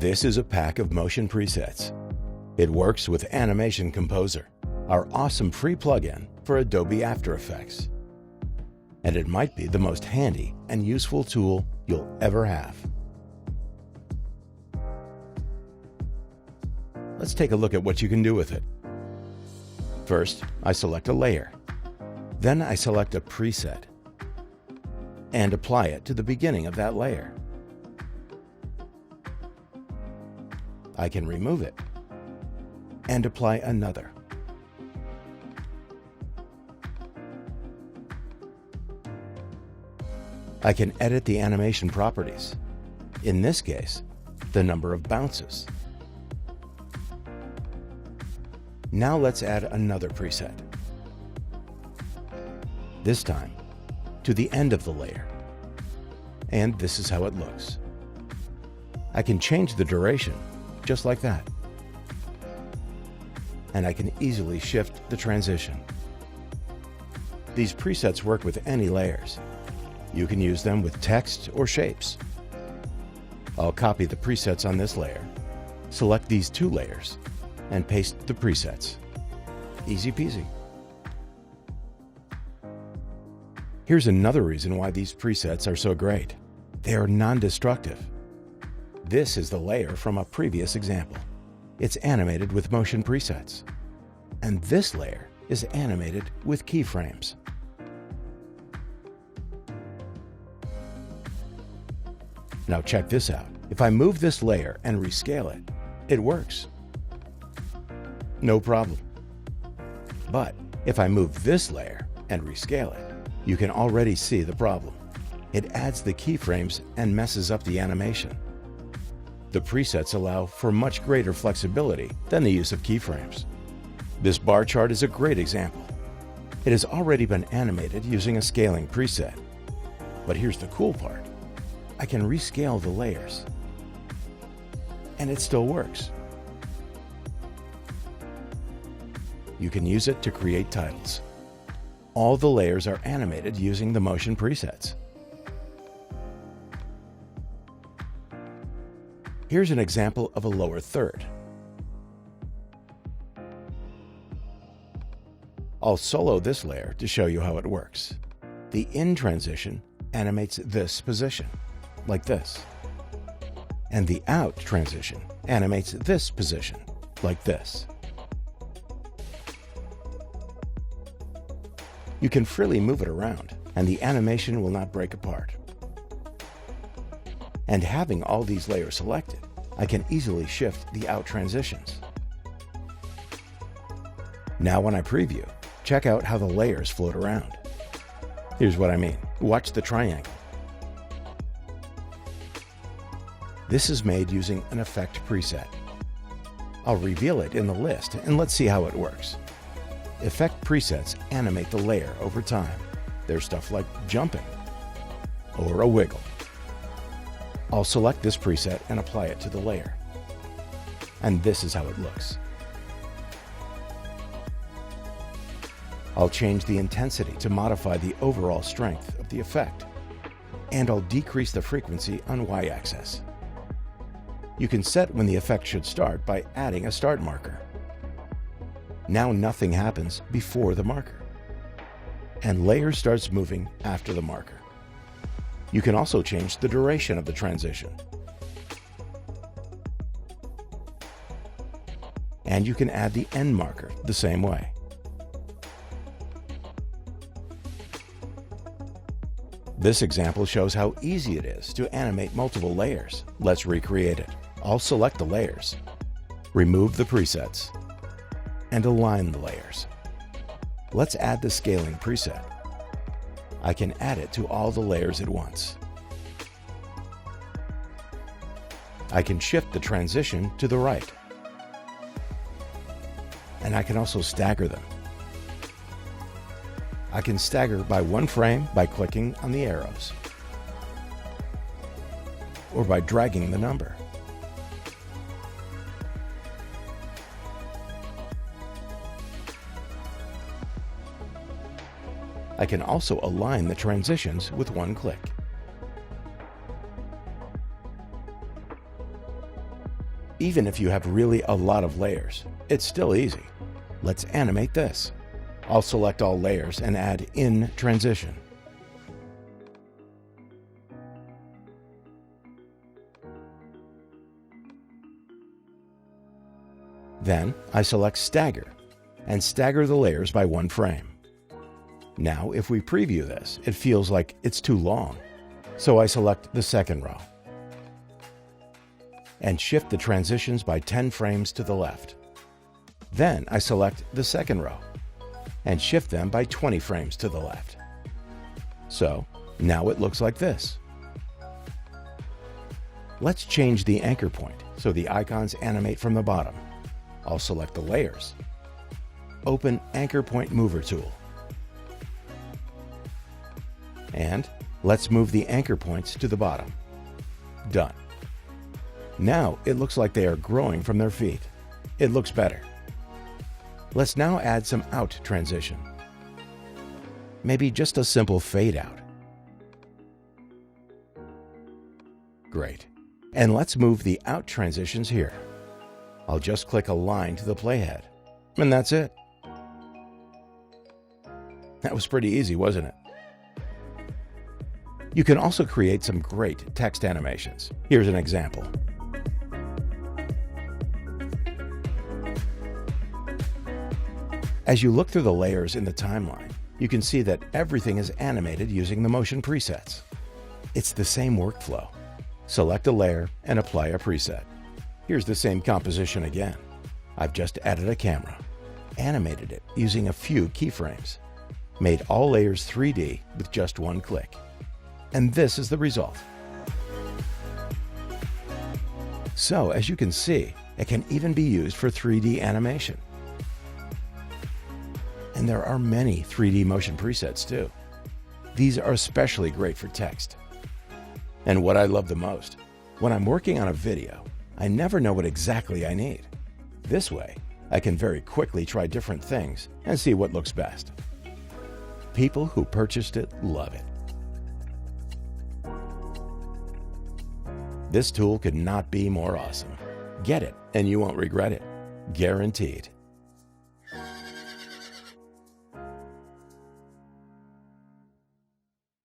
This is a pack of motion presets. It works with Animation Composer, our awesome free plugin for Adobe After Effects. And it might be the most handy and useful tool you'll ever have. Let's take a look at what you can do with it. First, I select a layer. Then I select a preset and apply it to the beginning of that layer. I can remove it and apply another. I can edit the animation properties. In this case, the number of bounces. Now let's add another preset. This time, to the end of the layer. And this is how it looks. I can change the duration, just like that. And I can easily shift the transition. These presets work with any layers. You can use them with text or shapes. I'll copy the presets on this layer, select these two layers, and paste the presets. Easy peasy. Here's another reason why these presets are so great. They are non-destructive. This is the layer from a previous example. It's animated with motion presets. And this layer is animated with keyframes. Now check this out. If I move this layer and rescale it, it works. No problem. But if I move this layer and rescale it, you can already see the problem. It adds the keyframes and messes up the animation. The presets allow for much greater flexibility than the use of keyframes. This bar chart is a great example. It has already been animated using a scaling preset. But here's the cool part. I can rescale the layers. And it still works. You can use it to create titles. All the layers are animated using the motion presets. Here's an example of a lower third. I'll solo this layer to show you how it works. The in transition animates this position, like this. And the out transition animates this position, like this. You can freely move it around, and the animation will not break apart. And having all these layers selected, I can easily shift the out transitions. Now when I preview, check out how the layers float around. Here's what I mean. Watch the triangle. This is made using an effect preset. I'll reveal it in the list, and let's see how it works. Effect presets animate the layer over time. There's stuff like jumping or a wiggle. I'll select this preset and apply it to the layer. And this is how it looks. I'll change the intensity to modify the overall strength of the effect. And I'll decrease the frequency on Y-axis. You can set when the effect should start by adding a start marker. Now nothing happens before the marker, and layer starts moving after the marker. You can also change the duration of the transition. And you can add the end marker the same way. This example shows how easy it is to animate multiple layers. Let's recreate it. I'll select the layers, remove the presets, and align the layers. Let's add the scaling preset. I can add it to all the layers at once. I can shift the transition to the right. And I can also stagger them. I can stagger by one frame by clicking on the arrows, or by dragging the number. I can also align the transitions with one click. Even if you have really a lot of layers, it's still easy. Let's animate this. I'll select all layers and add in transition. Then I select stagger and stagger the layers by 1 frame. Now if we preview this, it feels like it's too long. So I select the second row and shift the transitions by 10 frames to the left. Then I select the second row and shift them by 20 frames to the left. So now it looks like this. Let's change the anchor point so the icons animate from the bottom. I'll select the layers. Open Anchor Point Mover tool. And let's move the anchor points to the bottom. Done. Now it looks like they are growing from their feet. It looks better. Let's now add some out transition. Maybe just a simple fade out. Great. And let's move the out transitions here. I'll just click Align to the playhead. And that's it. That was pretty easy, wasn't it? You can also create some great text animations. Here's an example. As you look through the layers in the timeline, you can see that everything is animated using the motion presets. It's the same workflow. Select a layer and apply a preset. Here's the same composition again. I've just added a camera, animated it using a few keyframes, made all layers 3D with just 1 click. And this is the result. So as you can see, it can even be used for 3D animation. And there are many 3D motion presets too. These are especially great for text. And what I love the most, when I'm working on a video, I never know what exactly I need. This way, I can very quickly try different things and see what looks best. People who purchased it love it. This tool could not be more awesome. Get it and you won't regret it. Guaranteed.